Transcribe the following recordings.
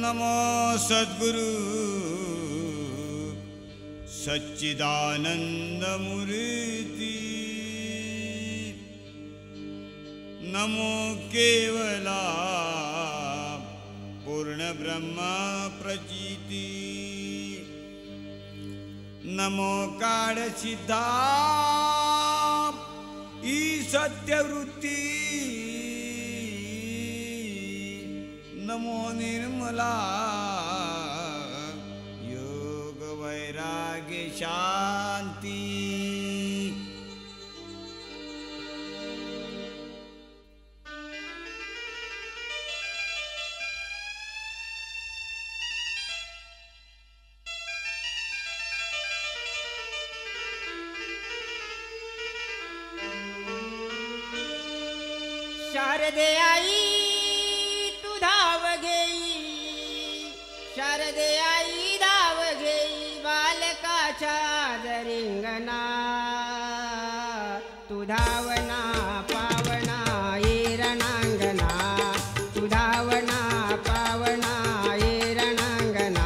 नमो सद्गुरु सच्चिदानंद मूर्ति नमो केवला पूर्ण ब्रह्मा प्रचिती नमो काळ सिद्धा ई सत्यवृत्ती नमो निर्मला योग वैराग्य शांती शारदे आई तू धाव घेई शारदे आई धाव घेई बालकाच्या जरिंगणा तू धावना पावना ये रणांगणा तू धावना पावना ये रणांगणा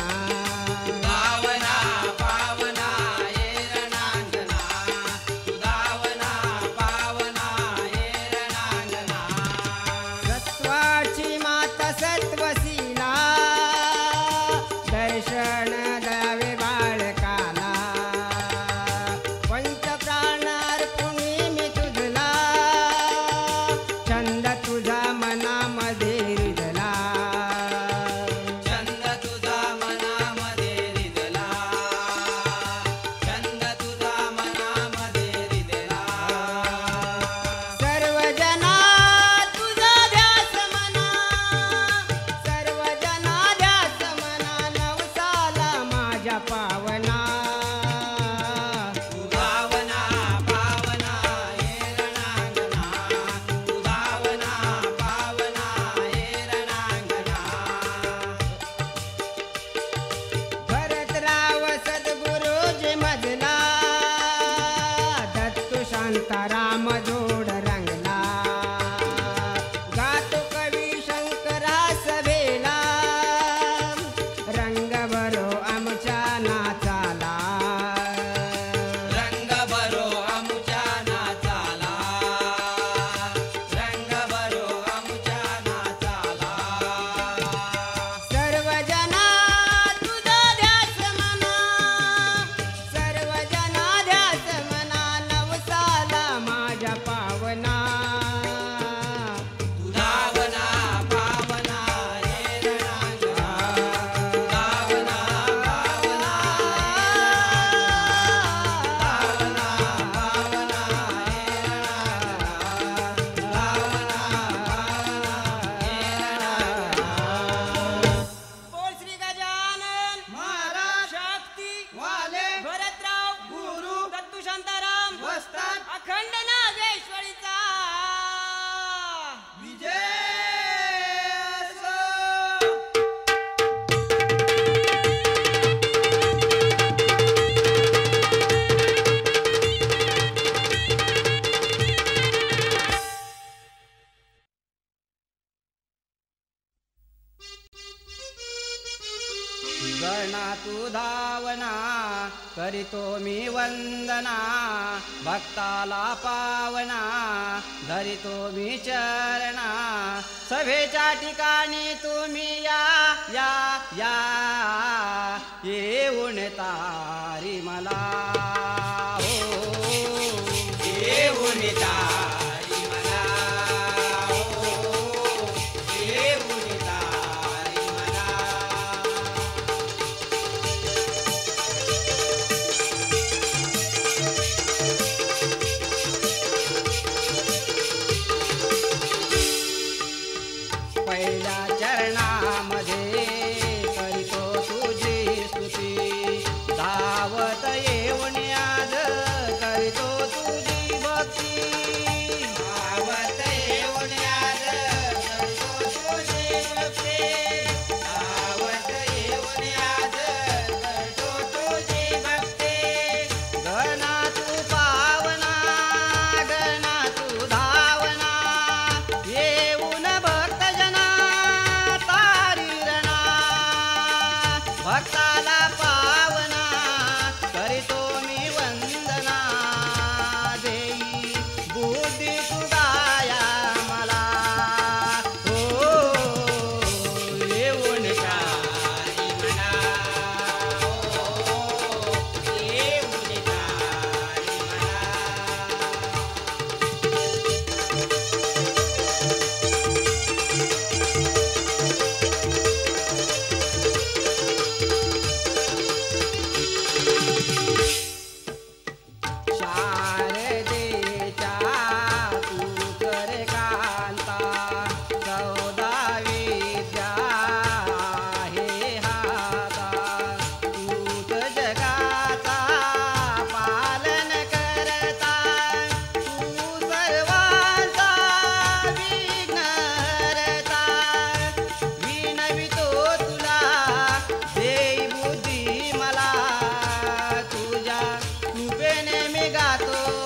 धावना पावना ये रणांगणा तू धावना पावना ये रणांगणा सत्वाची माता सत्वशीला दर्शन द्यावे बाळकाला पंचप्राणार्पणी मी तुझला छंद तुझा मनामध्ये रिजला छंद तुझा मनामध्ये रिजला छंद तुझा मनामध्ये रिजला सर्वजना तुझा ध्यास मना सर्वजना ध्यास मना नवसाला माझ्या पावना तू धावना पावना ये रणांगणा तू धावना पावना ये रणांगणा भरतराव सद्गुरुजी मजला दत्तू शांताराम जोड रंगला गातो कवी शंकरा सभेला रंग भरो आमच्या नाचाला रंग भरो आमुच्या नाचाला रंग भरो आमुच्या नाचाला सर्वजना तुझा ध्यास मना सर्वजना ध्यास मना नवसाला माझ्या पावना तू धावना पावना ये रणांगणा तू धावना पावना धावना पावना ये रणांगणा बोल श्री गजानन महाराज शक्ती वाले भरतराव गुरु दत्तू शांताराम वस्ताद अखंड नागेश्वरीचा विजय असो. गणा तू धावना करीतो मी वंदना भक्ताला पावना धरितो मी चरणा सभेच्या ठिकाणी तुम्ही या या या येऊन तारी मला हो येऊन तारी मला हो येऊन तारी मला पहिल्या चरणामध्ये करीतो तुझी स्तुती धावत येऊन आज करीतो तुझी भक्ती धावत येऊन आज करतो तुझी भक्ती धावत येऊन आज करतो तुझी भक्ती गणा तू पावना गणा तू धावना येऊन भक्त जना तारी रणा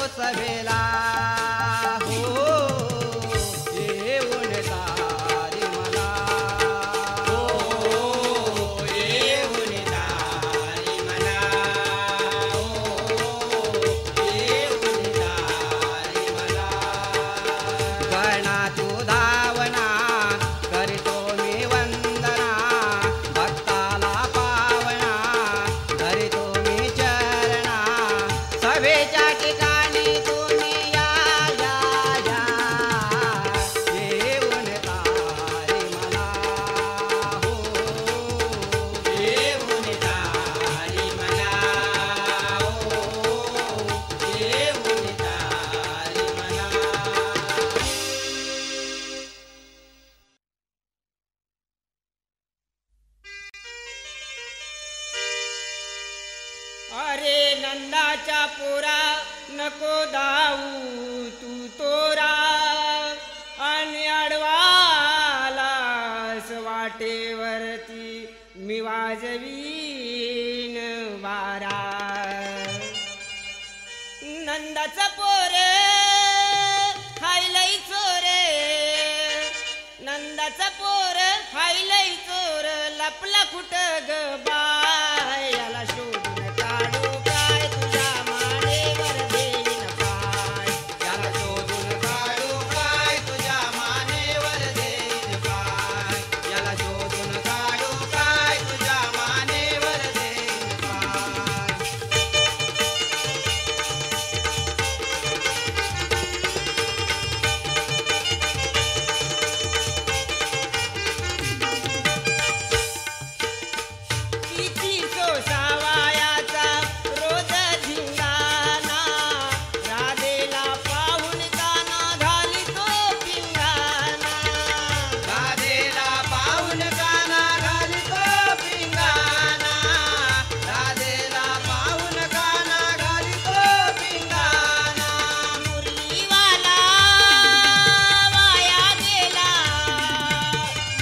सभेला हो येऊन तारी मला येऊन तारी मला येऊन तारी मला गणा तू धावना करीतो मी वंदना भक्ताला पावना धरितो मी चरणा सभेच्या ठिकाणी तुम्ही या येऊन तारी मला हो येऊन तारी मला येऊन तारी मला अरे नंदाच्या पोरा नको धावू तू तोरा आणि अडवालास वाटेवरती मी वाजवीन वारा नंदाचा पोरे हायलई चोरे नंदाचा पोर हायलई चोर लपला कुठं ग बाय याला शोधून काढू काय तुझ्या मानेवर देईन पाय याला शोधून काढू काय तुझ्या मानेवर देईन पाय याला शोधून काढू काय तुझ्या मानेवर देईन पाय किती सोसावायाचा रोज धिंगाणा राधेला पाहून काना घाली तो पिंगाणा राधेला पाहून काना घालितो पिंगाणा राधेला पाहून काना घालितो पिंगाणा मुरलीवाला वाया गेला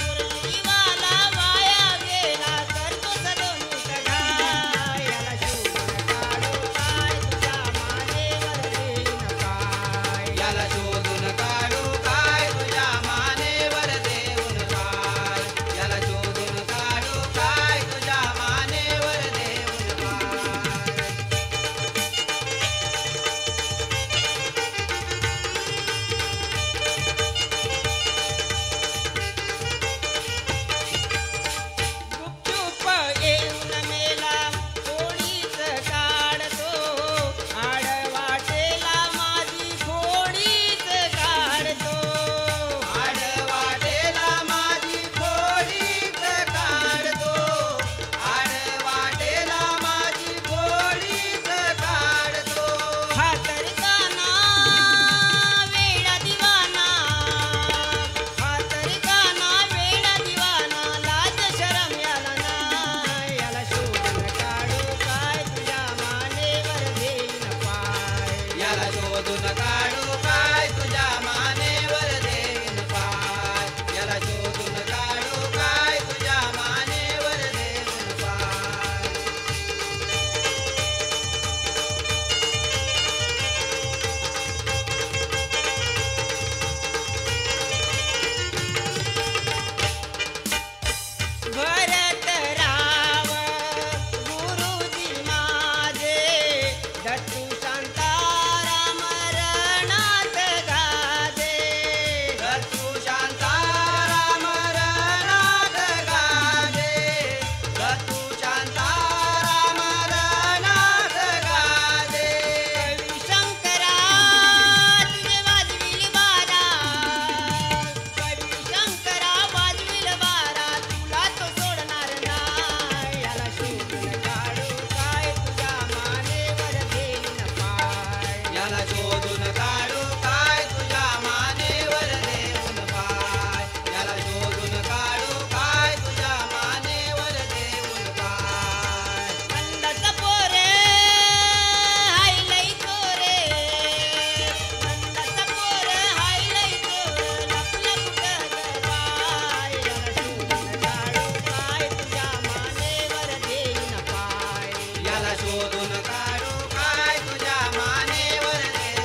मुरलीवाला वाया गेला तर तो सदोनीत घाय याला शोधून काढू काय तुझ्या मानेवर देईन पाय याला शोधून काढू काय तुझ्या मानेवर देऊन पाय याला शोधून काढू काय तुझ्या मानेवर देऊन पाय गुपचूप येऊन मेला खोडीच काढतो आडवाटेला माझी खोडीच काढतो आडवाटेला माझी खोडीच काढतो आडवाटेला माझी खोडीच काढतो हातरकाना वेडा दिवाना हातरकाना वेडा दिवाना लाज शरम याला नाही याला शोधून काढू काय तुझ्या मानेवर देईन पाय याला शोधून काढू काय तुझ्या मानेवर देईन पाय याला शोधून काढू काय तुझ्या मानेवर देईन पाय भरत राव गुरुजी माझे दत्तू शांताराम रणात गाजे दत्तू शांताराम रणात गाजे दत्तू शांताराम रणात गाजे कवी शंकरा तुझे वाजविल बारा कवी शंकरा वाजविल बारा तुला तो सोडणार नाही याला शोधून काढू काय तुझ्या मानेवर देईन पाय याला शोधून काढू काय तुझ्या मानेवर देऊन पाय याला शोधून काढू काय तुझ्या मानेवर देऊन पाय नंदाचा पोरे हायलई चोरे नंदाचा पोरे हायलई चोर लपला कुठं ग बाय याला शोधून काढू काय तुझ्या मानेवर देईन पाय याला शोधून काढू काय तुझ्या मानेवर देऊन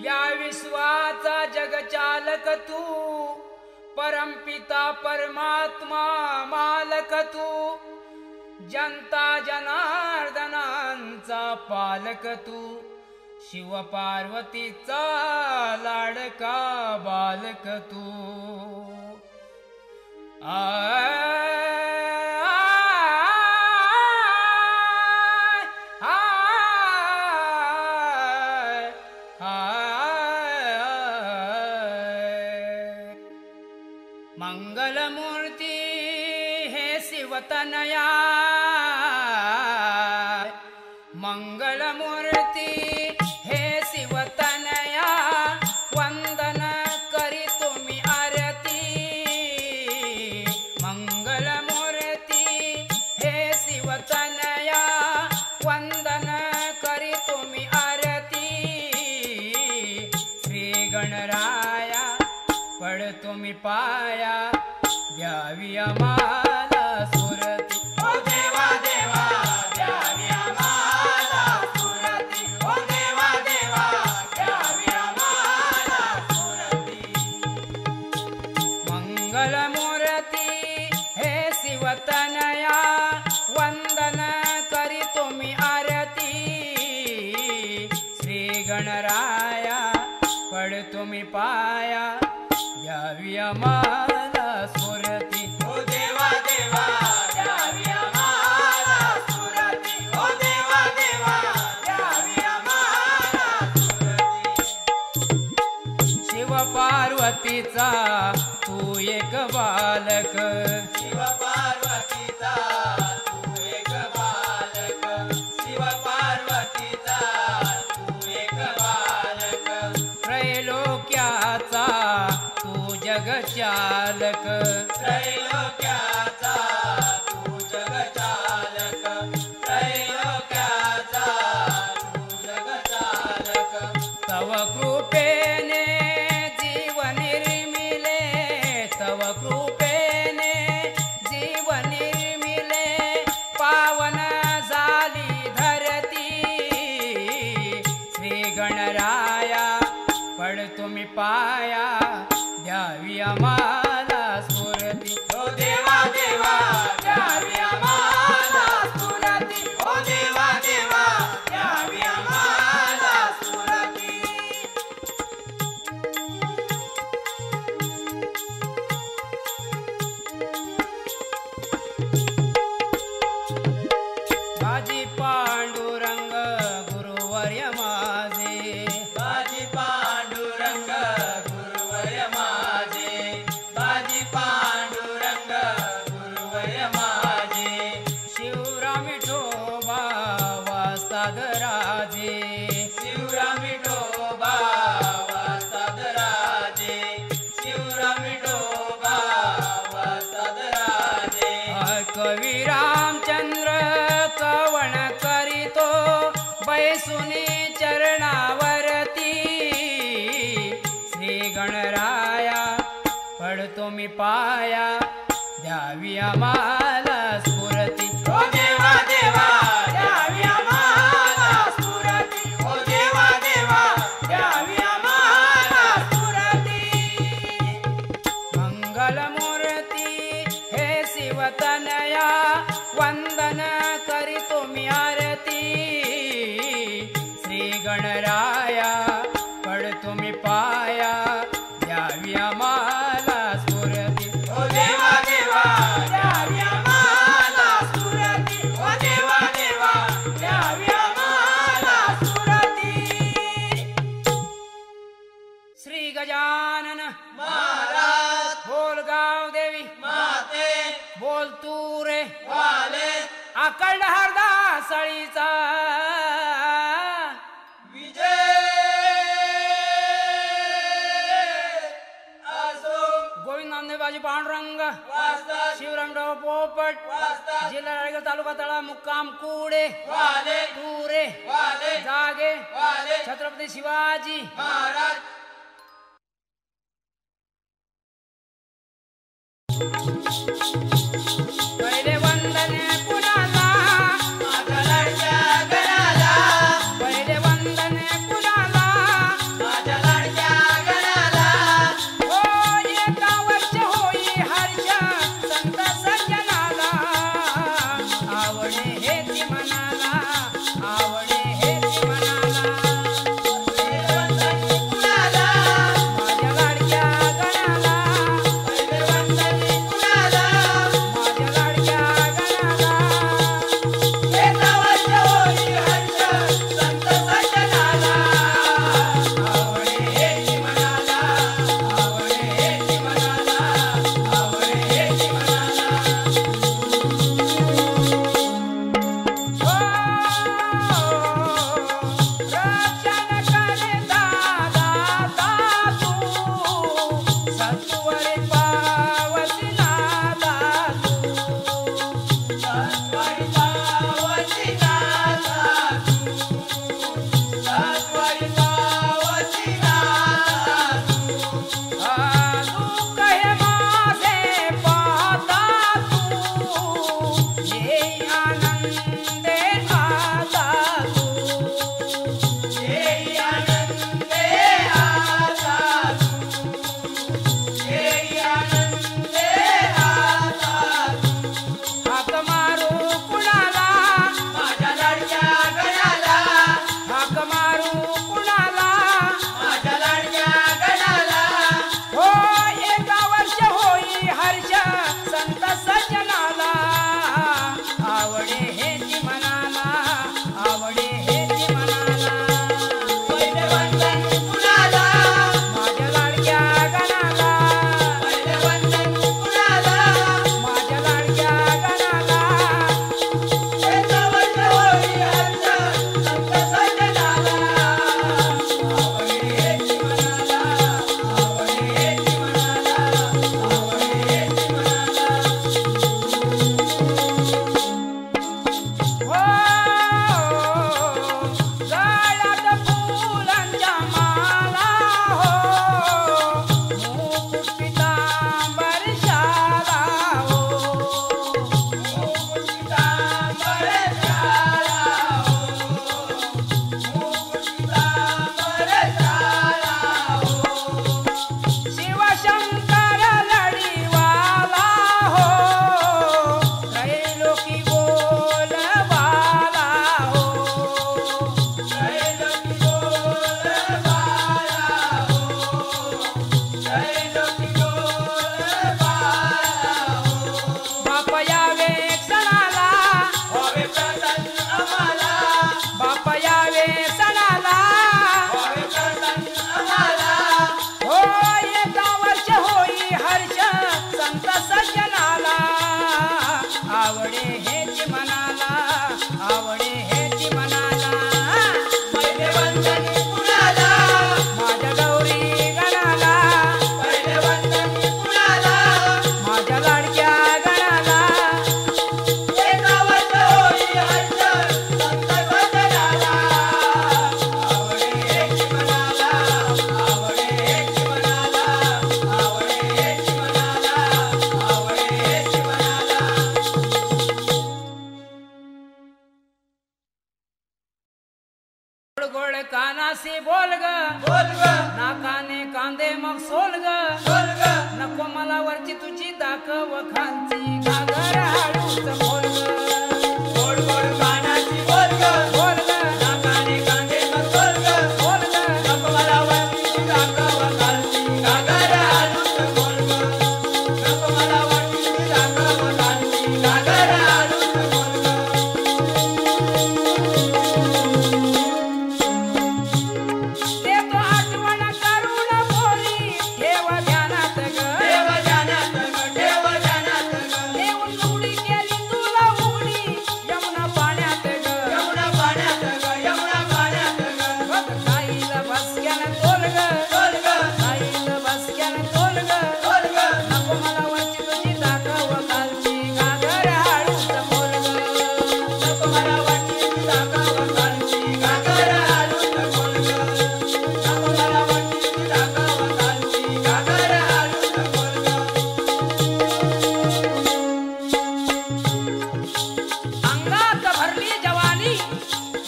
या विश्वाचा जगचालक तू, परमपिता परमात्मा मालक तू, जनता जनार्दनांचा पालक तू, शिव पार्वतीचा लाडका बालक तू. मंगलमूर्ती हे शिवतनया, मंगलमूर्ती हे शिवतनया, वंदन करी तुम्ही आरती. मंगलमूर्ती हे शिवतनया, वंदन करी तुम्ही आरती. श्री गणराया पडतो मी पाया, द्यावी आम्हाला सुरती. ओ देवा देवा द्यावी आम्हाला सुरती. ओ देवा देवा द्यावी आम्हाला सुरती. मंगलमूर्ती हे शिवतनया, वंदन करी तुम्ही आरती. श्री गणराया पडतो मी पाया, द्यावी आम्हाला सुरती. ओ देवा देवा द्यावी आम्हाला सुरती. ओ देवा देवा द्यावी आम्हाला सुरती. शिव पार्वतीचा तू एक बालक, शिव पार्वतीचा तू एक बालक. शिव पार्वतीचा तू एक बालक. त्रैलोक्याचा तू जगचालक. त्रैलोक्याचा तू जगचालक. त्रैलोक्याचा तू जगचालक. तव कृपेने जीव निर्मिले, तव कृपेने जीव निर्मिले, पावन झाली धरती. श्री गणराया पडतो मी पाया, द्यावी आम्हाला सुरती. ओ देवा देवा द्यावी आम्हाला सुरती. ओ देवा देवा द्यावी आम्हाला सुरती. बाजी पांडुरंग गुरुवर्य माझे, बाजी पांडुरंग गुरुवर्य माझे. बाजी पांडुरंग गुरुवर्य माझे. शिवराम विठोबा वास्ताद राजे. शिवराम विठोबा वास्ताद राजे. शिवराम विठोबा वास्ताद राजे. कवी रामचंद्र कवण करीतो, बैसुनी चरणावरती. श्री गणराया पडतो मी पाया, द्यावी आम्हाला स्फुरती. ओ देवा देवा द्यावी आम्हाला सुरती. ओ देवा देवा द्यावी आम्हाला सुरती. मंगलमूर्ती हे शिवतनया, वंदन करी तुम्ही आरती. श्री गणराया पडतो मी पाया, द्यावी आम्हाला स्फुरती. ओ देवा देवा द्यावी आम्हाला सुरती. ओ देवा देवा द्यावी आम्हाला सुरती. श्री गजानन महाराज बोलगाव देवी, माते बोल तू रे वाले अकल्ड हरदा सळीचा. विजय असो. गोविंद नामदेव बाजी पांडुरंग, वास्ताद शिवरामराव पोपट, वास्ताद जिल्हा रायगड तालुका तळा, मुक्काम कुडे. वाले तू रे वाले जागे वाले छत्रपती शिवाजी. महाराज. पहिले वंदने कुणाला, माझ्या लाडक्या गणाला. पहिले वंदने कुणाला, माझ्या मग सोल ग नको मला वरची तुझी दाखव खालची घागर हळूच बोल ग गोड गोड गाण्याची बोल ग बोल ग नाकाने कांदे मग बोल ग बोल ग नको मला वरची दाखव खालची घागर हळूच बोल ग नको मला वरची दाखव खालची घागर हळूच बोल ग ते तो आठवण करून बोली ठेव ध्यानात ग देव ध्यानात ग देव ध्यानात ग देऊन उडी केली तुला उडी यमुना पाण्यात ग यमुना पाण्यात ग यमुना पाण्यात ग बघ काईला बसक्यानं तोल ग बोल ग काईला बसक्यानं तोल ग बोल ग नको मला वरची तुझी दाखव खालची घागर हळूच बोल ग नको मला वरची दाखव खालची घागर हळूच बोल ग नको मला वरची दाखव खालची घागर हळूच बोल ग अंगात भरली जवानी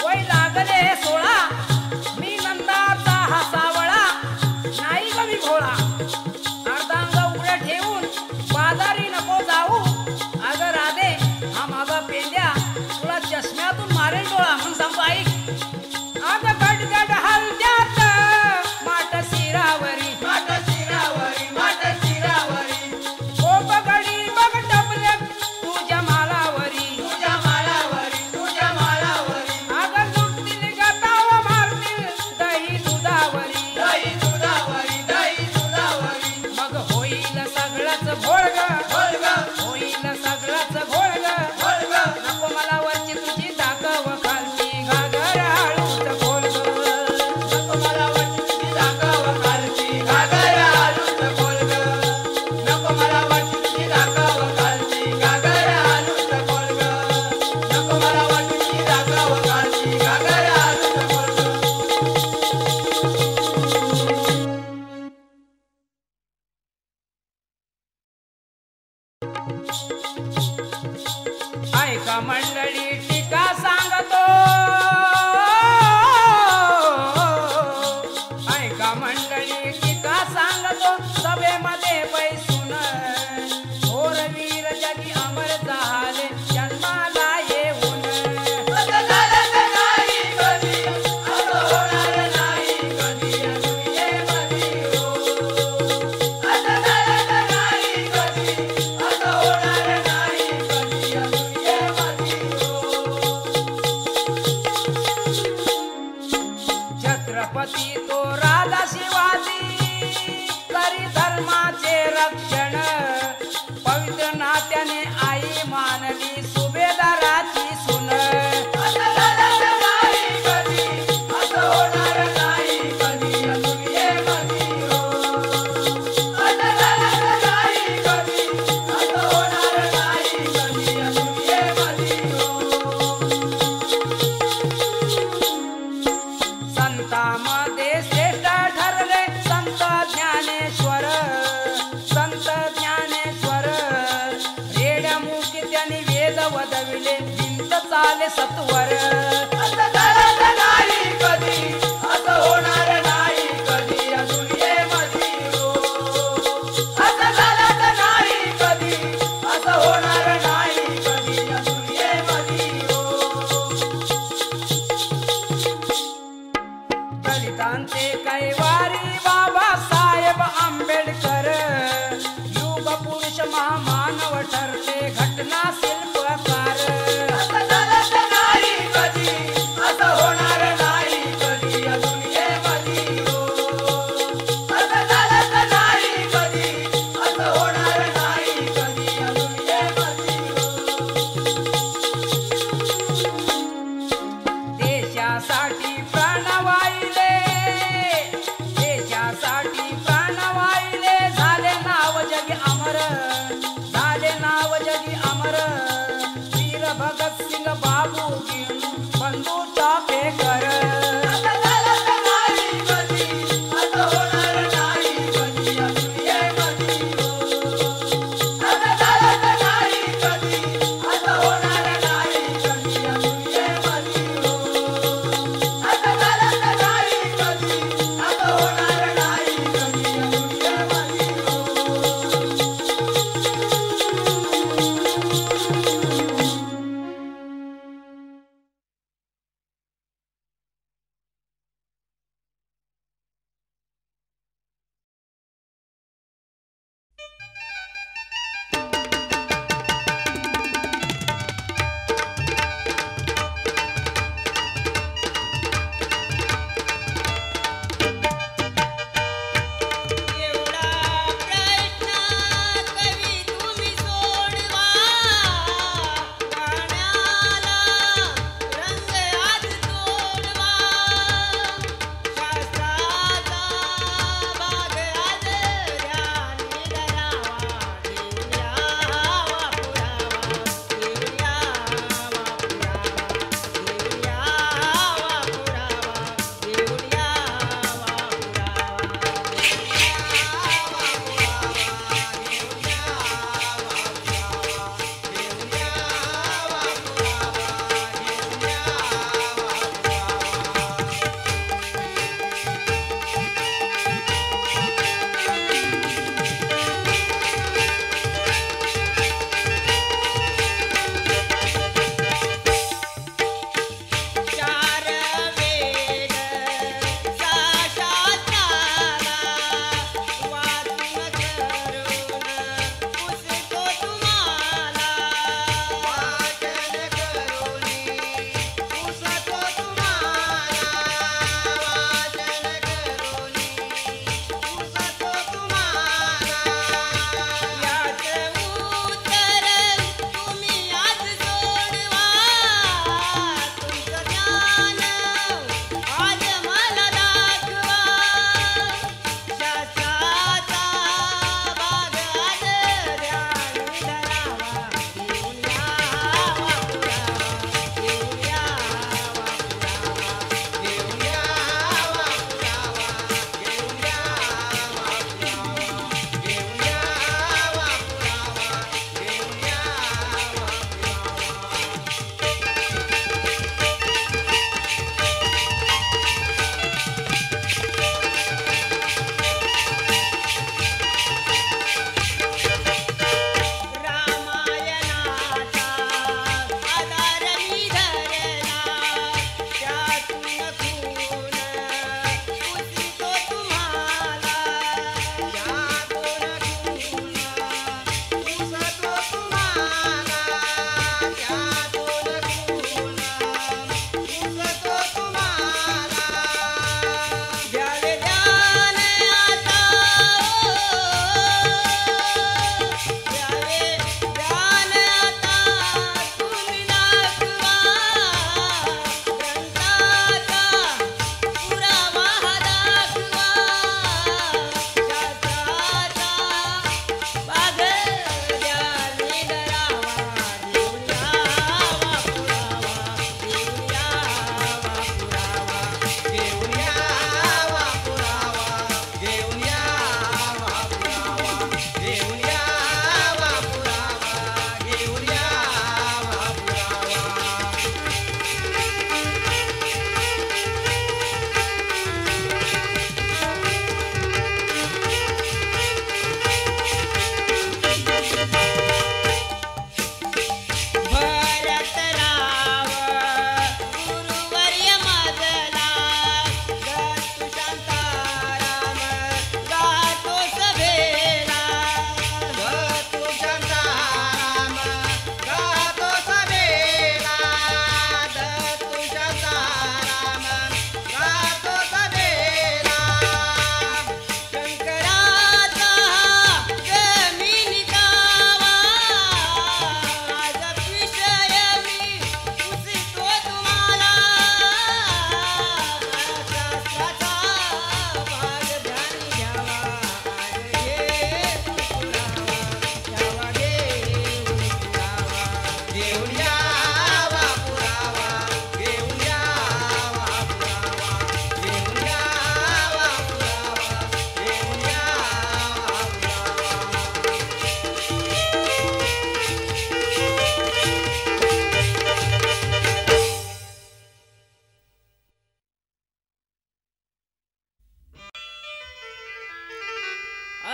वय लागले 16 मी नंदाचा हा सावळा नाही ग मी भोळा अर्धांग उघडं ठेवून बाजारी नको जाऊ अगं राधे हा माझा पेंड्या तुला चष्म्यातून मारेल डोळा म्हणून सांगतो ऐक अगं गडगड हलत्यात माट शिरावरी माट शिरावरी कोप गडी बघ टपले तुझ्या मालावरी तुझ्या माळावरी तुझ्या माळावरी अगं लुटतील गताव मारतील दही दुधावरी दही दुधावरी मग होईल सगळंच घोळग बोल ग होईल सगळंच घोळग बोल ग नको मला वरची तुझी दाखव खालची घागर हळूच बोल नको मला वरची दाखव खालची घागर हळूच बोल ग नको मला वरची दाखव खालची घागर हळूच बोल ग नको मला वरची दाखव खालची घागर हळूच बोल ग ऐका मंडळी टीका सांगतो ऐका मंडळी टीका सांगतो सभेमध्ये बैसून थोरवीर जगी अमर झाले जन्माला येऊन असं झालं नाही कधी असं होणार नाही कधी दुनियेमध्ये हो असं झालं नाही कधी असं होणार नाही कधी दुनियेमध्ये हो छत्रपती तो राजा शिवा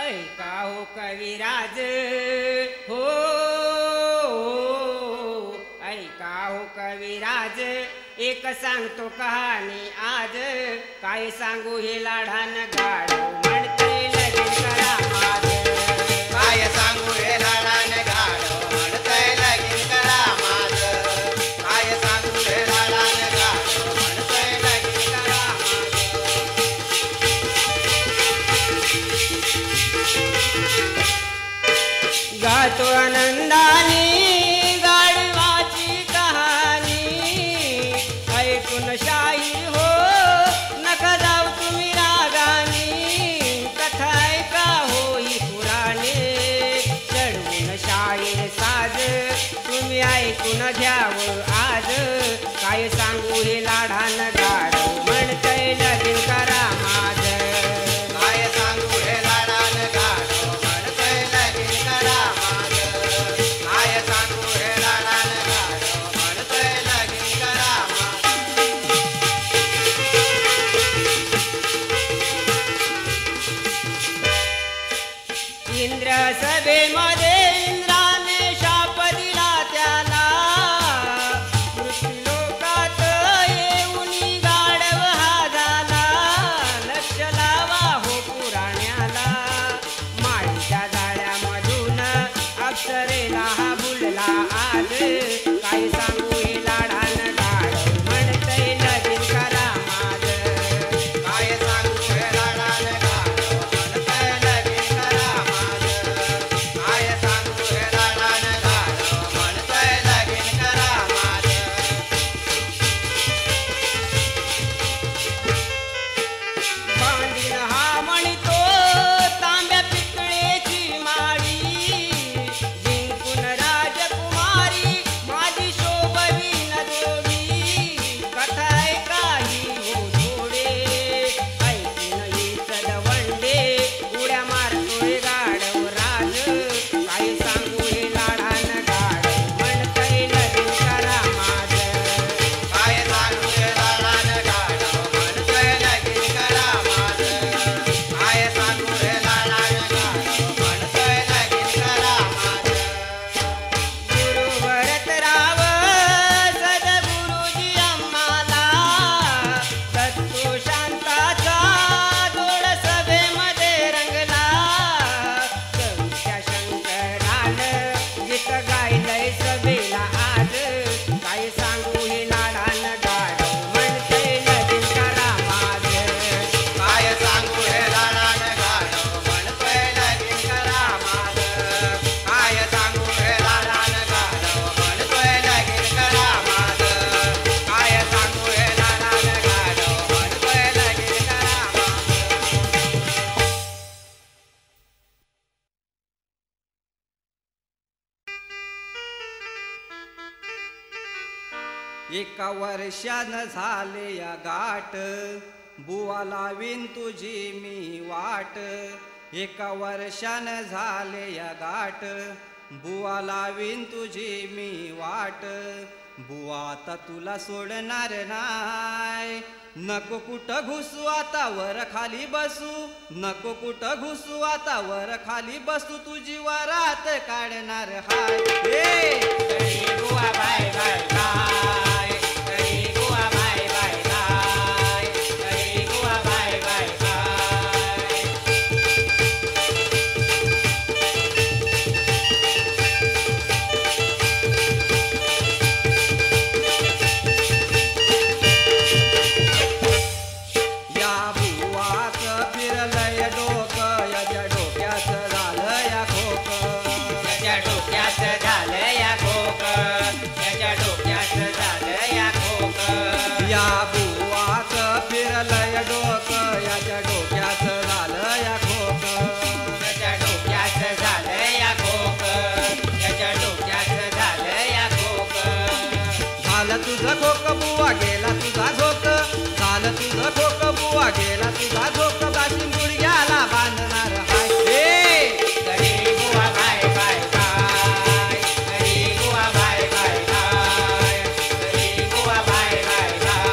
ऐका हो कविराज हो ऐका हो कविराज एक सांगतो कहाणी आज काय सांगू हे लाढान गाडो म्हणते लगीन करा माझ काय सांगू हे लाडान गाडो म्हणतय लगीन करा माझं काय सांगू हे लाडान गाडो म्हणतय लगीन करा गातो आनंदाने गाढवाची कहाणी ऐकून शाहीर हो नका जाऊ तुम्ही रागानी कथा ऐका हो ही पुराणे चढवून शाहीर साज तुम्ही ऐकून घ्यावं आज काय सांगू हे लाढान गाडो म्हणतय लगीन करा माझं काय सांगू हे लाडान गाडो म्हणतय लगीन करा माझं काय सांगू हे लाडान गाडो म्हणतय लगीन करा माझं इंद्र सभेमध्ये इंद्राने शाप दिला त्याला मृत्यूलोकात येऊन गाढव हा झाला लक्ष लावा हो पुराण्याला माळीच्या जाळ्यामधून अप्सरेला हा बुडला आज काय सांगू हे लाढान गाढव म्हणतय लगीन करा माझं काय सांगू हे लाडान गाडो म्हणतय लगीन करा माझं काय सांगू हे लाडान गाडो म्हणतय लगीन करा माझं बांधीन हा म्हणतो तांब्या पितळेची माळी जिंकून राजकुमारी माझी शोभवीन जोडी कथा काही हो थोडे ऐकून ही सदवंडे उड्या मारतोय गाढव राज काय सांगू हे लाढान गाढव म्हणतय लगीन करा माझं काय सांगू हे लाडान गाडो म्हणतय लगीन करा माझं काय सांगू हे लाडान गाडो म्हणतय लगीन करा माझं गुरु भरतराव सद्गुरुजी आम्हाला सत्तो शांताचा जोड सभेमध्ये रंगला कवीच्या शंकरानं गीत गायलंय सभेला आज काय सांगू हे लाडान गाडो म्हणतय लगीन करा माझं काय सांगू हे लाडान गाडो म्हणतय लगीन करा माझं काय सांगू हे लाडान गाडो म्हणतय लगीन करा माझं काय सांगू हे लाडान गाडो म्हणतय लगीन करा माझं एका वर्षानं झाले या गाठ बुवा लावीन तुझी मी वाट एका वर्षानं झाले या गाठ बुवा लावीन तुझी मी वाट बुवा आता तुला सोडणार नाय नको कुठं घुसू आता वर खाली बसू नको कुठं घुसू आता वर खाली बसू तुझी वरात काढणार हाय ए बुवा बाय बाय बाय बुवा बाय बाय बाय बुवा बाय बाय बाय या बुवाचं फिरलंय डोकं याच्या डोक्याचं झालं या खोक त्याच्या डोक्यात झालं या खोक त्याच्या डोक्यात झालं या खोक या बुवाचं फिरलंय डोकं याच्या डोक्याचं झालं या खोक त्याच्या डोक्यात झालं या खोक त्याच्या डोक्यात झालं या खोक झालं तुझं खोक बुवा गेला तुझा झोक झालं तुझं खोक बुवा गेला तुझा झोक बाशी गुडघ्याला बांधणार हाय ए गडी बुवा बाय बाय बाय गडी बुवा बाय बाय बाय गडी बुवा बाय बाय बाय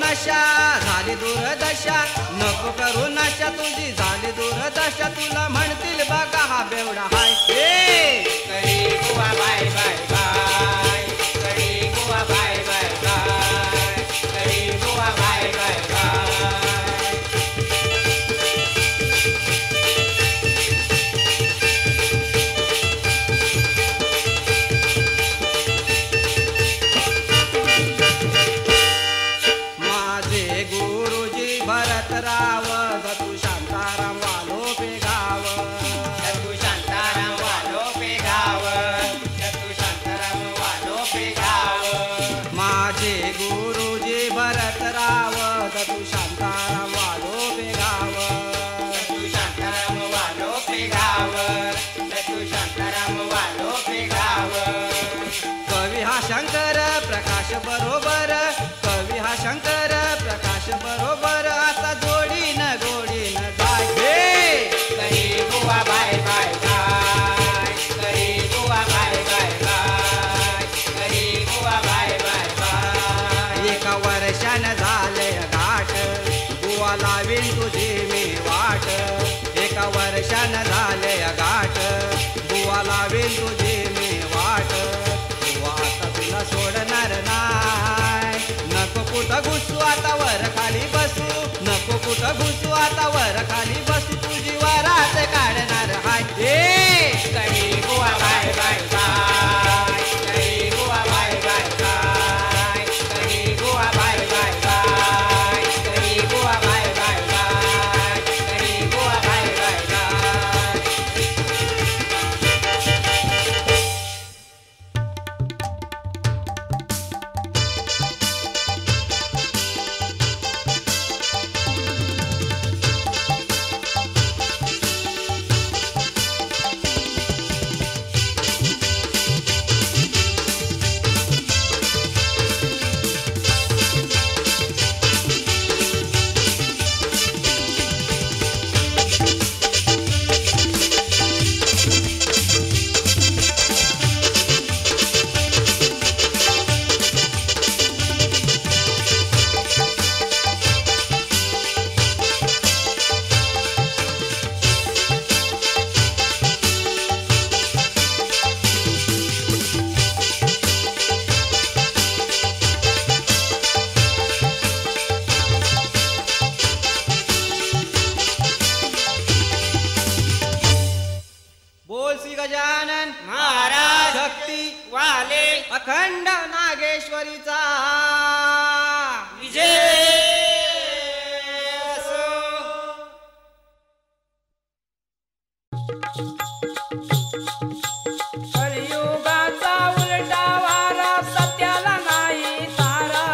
नशा झाली दुर्दशा नको करू नशा तुझी झाली दुर्दशा तुला म्हणतील बघा हा बेवडा हाय हे करी बुवा बाय बाय बाय करी बुवा बाय बाय बाय करी बुवा बाय बाय बाय माझे गुरुजी भरतराव दत्तू शांताराम वालोपे गाव तू शांताराम वालो पे गाव तू शांताराम वालो पे गाव माझे गुरुजी भरतराव दत्तू शांताराम वालोपे गाव तू शांताराम वालो पे गाव तू शांताराम वालो पे गाव कवी हा शंकर प्रकाश बरोबर कवी हा शंकर प्रकाश बरोबर आता जोडीन गोडीन जागे करी बुवा बाय बाय बाय करी बुवा बाय बाय बाय करी बुवा बाय बाय बाय एका वर्षानं झाले गाठ बुवा लावीन तुझी मी वाट एका वर्षानं झाले गाठ बुवा लावीन तुझी मी वाट बुवा आता तुला सोडणार नाय नको कुठं घुसू आता वर खाली बसू नको कुठं घुसू आता वर खाली बसू तुझी वरात काढणार हाय ए करी बुवा बाय बाय बाय करी बुवा बाय बाय बाय करी बुवा बाय बाय बाय करी बुवा बाय बाय बाय करी बुवा बाय बाय बाय बोल श्री गजानन महाराज शक्ती वाले अखंड नागेश्वरीचा विजय असो. कलियुगाचा उलटा वारा सत्याला नाही तारा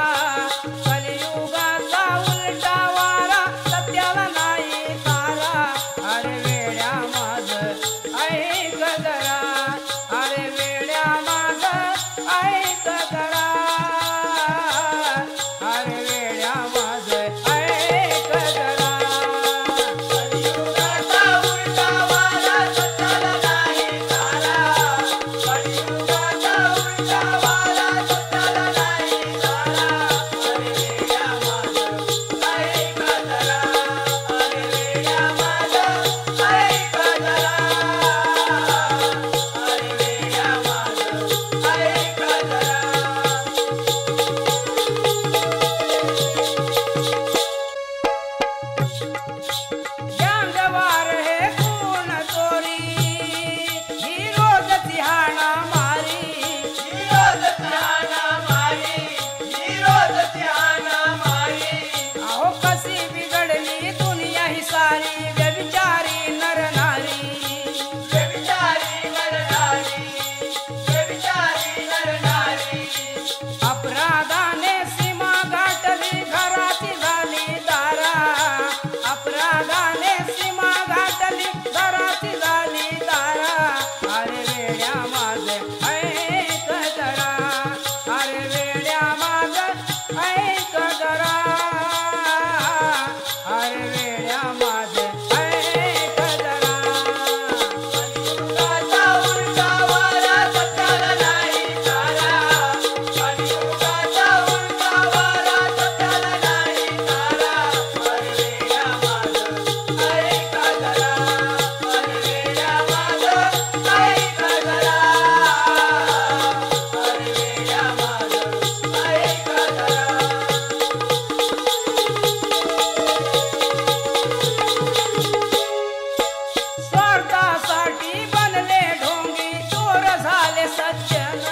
कलियुगाचा उलटा वारा सत्याला नाही तारा अरे वेड्या माझ ऐक जरा अरे वेड्या माझ ऐक जरा अरे वेड्या माझ ऐक जरा कलियुगाचा उलटा वारा सत्याला नाही तारा कलियुगाचा उलटा वारा सत्याला नाही तारा अरे वेड्या माझ ऐक जरा अरे वेड्या माझ ऐक जरा अरे वेड्या माझ ऐक जरा सज्जन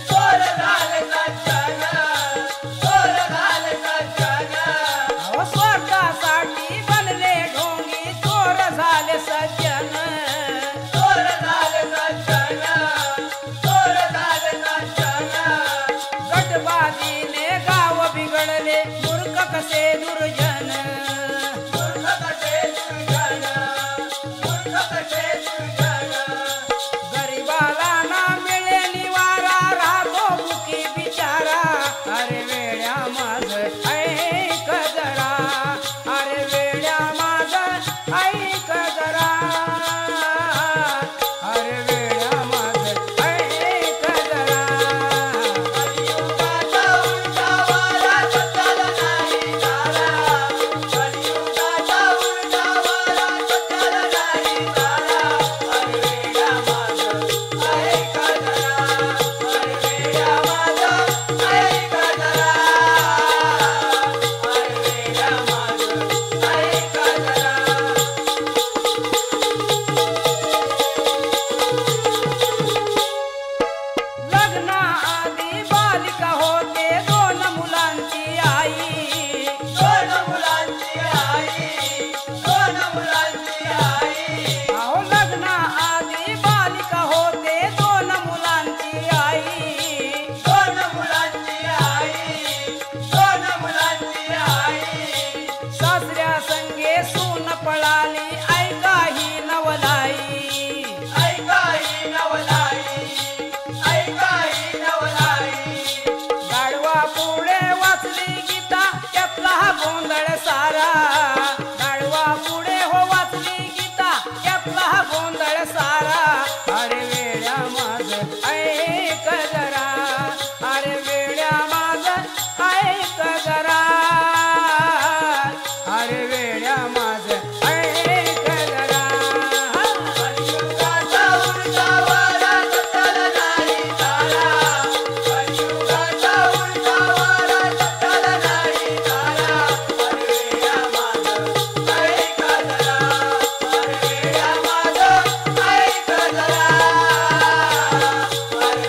चोर झाले सज्जन चोर झाले सज्जन अहो स्वर्गासाठी बनले ढोंगी चोर झाले सज्जन चोर झाले सज्जन चोर झाले सज्जन गटबाजीने गाव बिघडले मूर्ख कसे दुर्जन मूर्ख कसे दुर्जन मूर्ख कसे दुर्जन गरीबाला ना मिळे निवारा राहतो मुखी बिचारा अरे वेड्या माझ ऐक जरा अरे वेड्या माझ ऐक जरा अरे वेड्या माझ ऐक जरा कलियुगाचा उलटा वारा सत्याला नाही तारा कलियुगाचा उलटा वारा सत्याला नाही तारा अरे वेड्या माझं ऐक जरा अरे वेड्या माझं ऐक जरा अरे वेड्या माझं ऐक जरा लग्नाआधी बालिका होते दोन मुलांची आई दोन मुलांची आई दोन मुलांची आई अहो लग्नाआधी बालिका होते दोन मुलांची आई दोन मुलांची आई दोन मुलांची आई सासऱ्या संगे सून पळाली ऐका ही नवलाई ऐकाई नवलाई ऐकाई नवलाई गाढवा पुढे वाचली गीता त्यातला हा गोंधळ सारा गाढवा पुढे हो वाचली गीता त्यातला हा गोंधळ सारा अरे वेड्या माझ ऐक जरा अरे वेड्या माझ ऐक जरा अरे वेड्या माझ ऐक जरा कलियुगाचा उलटा वारा सत्याला नाही तारा कलियुगाचा उलटा वारा सत्याला नाही तारा अरे वेड्या माझं ऐक जरा अरे वेड्या माझं ऐक जरा अरे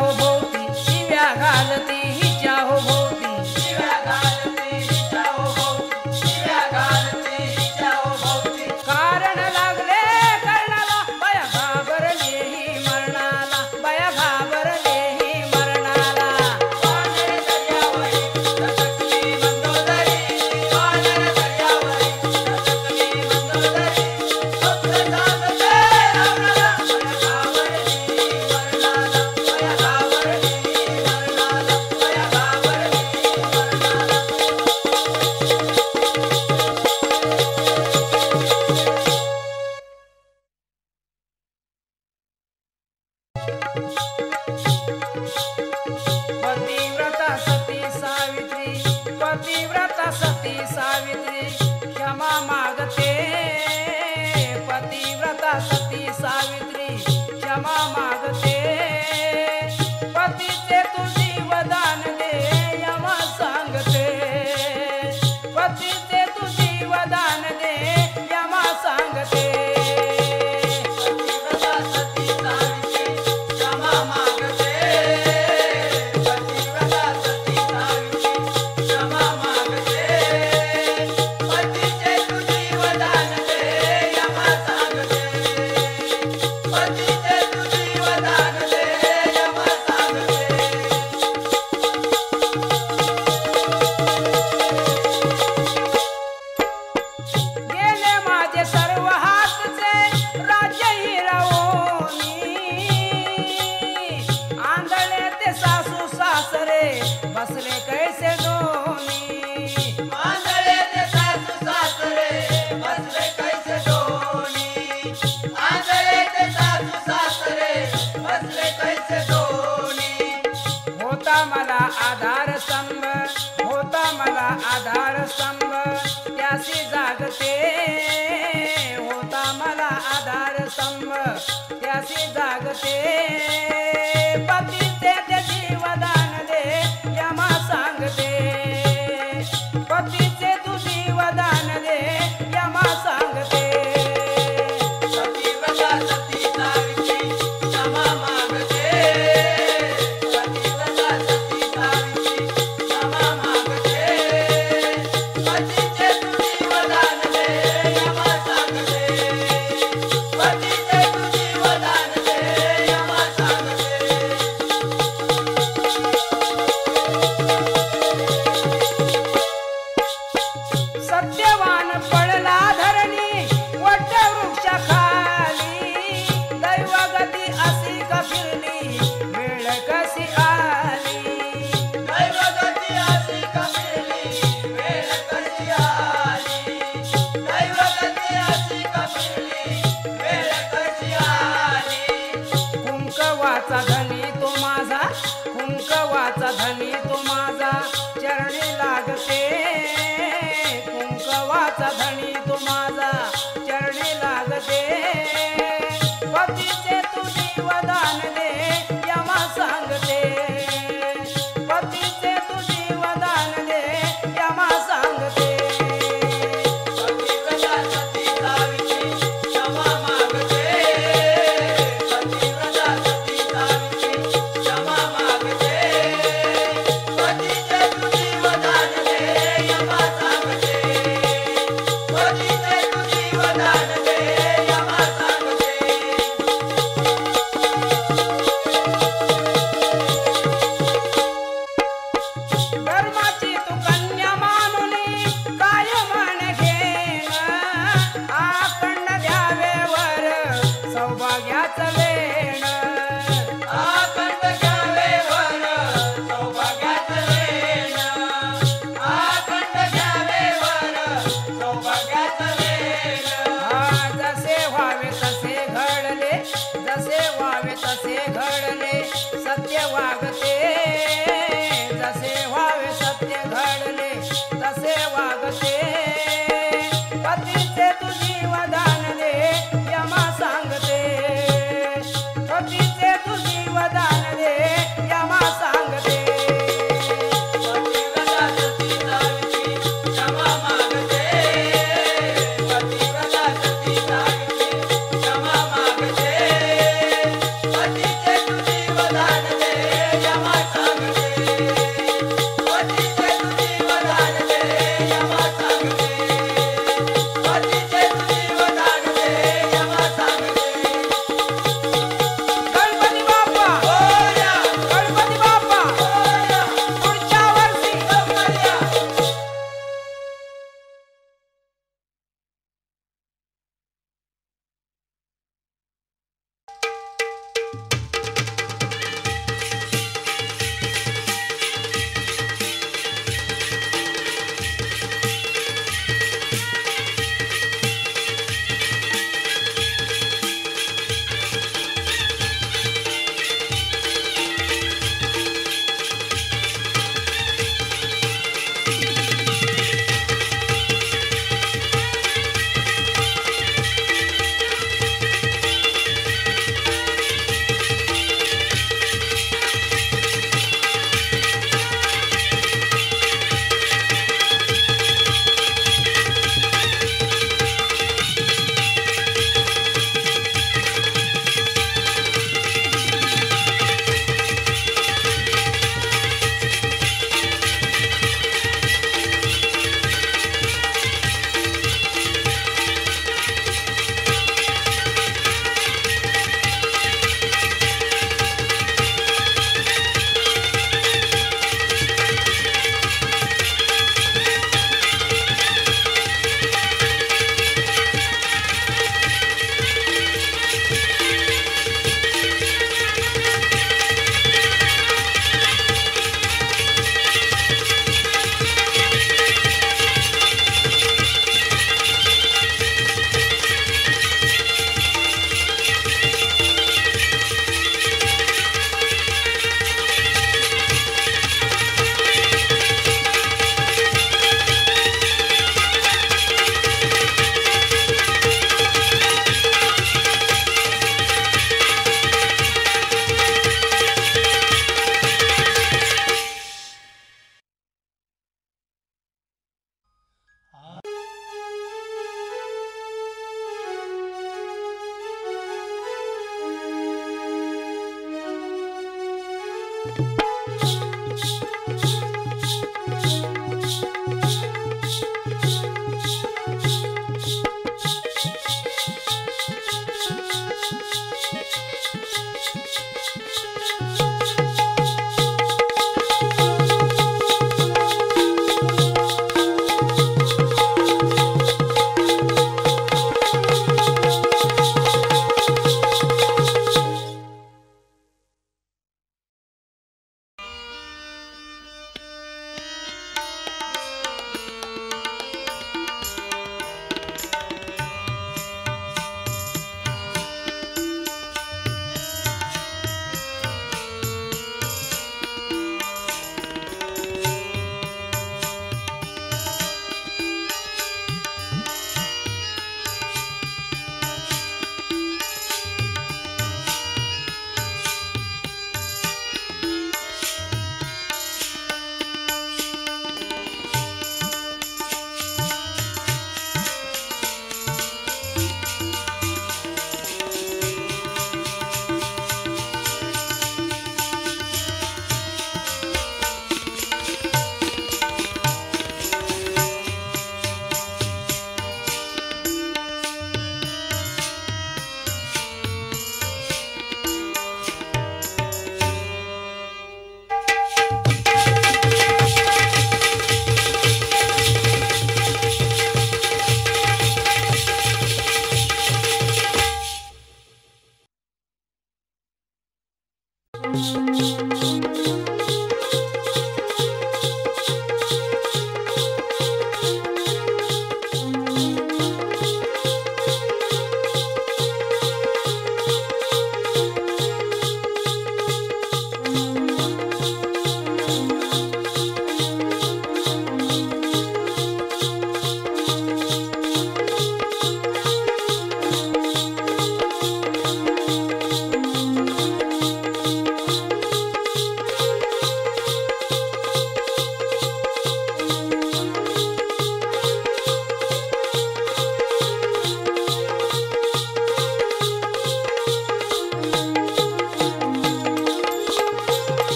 हो भोवती शिव्या घालती हिच्या हो भोवती शिव्या घालती हिच्या हो भोवती शिव्या घालती हिच्या हो भोवती कारण लागले कर्णाला बया घाबरले ही मरणाला बया घाबरले ही मरणाला वानर दर्यावरी सटकली मंदोदरी वानर दर्यावरी सटकली मंदोदरी स्वप्न सांगते रावणाला बया घाबरली मरणाला बया घाबरली मरणाला बया घाबरली मरणाला पतिव्रता सती सावित्री पतिव्रता सती सावित्री क्षमा मागते पतिव्रता सती सावित्री क्षमा मागते पतीचे तू जीवदान दे यमा सांगते पतीचे तू जीवदान दे यमा सांगते पतिव्रता सती सावित्री क्षमा मागते पतिव्रता सती सावित्री क्षमा मागते पतीचे तू जीवदान दे यमा सांगते पतीचे तू जीवदान दे यमा सांगते गेले माझे सर्व हातचे राज्य हिरवोनी आंधळे ते सासू सासरे बसले कैसे दोन्ही आंधळे ते सासू सासरे बसले कैसे दोन्ही आंधळे ते सासू सासरे बसले कैसे दोन्ही होता मला आधार स्तंभ त्याशी जा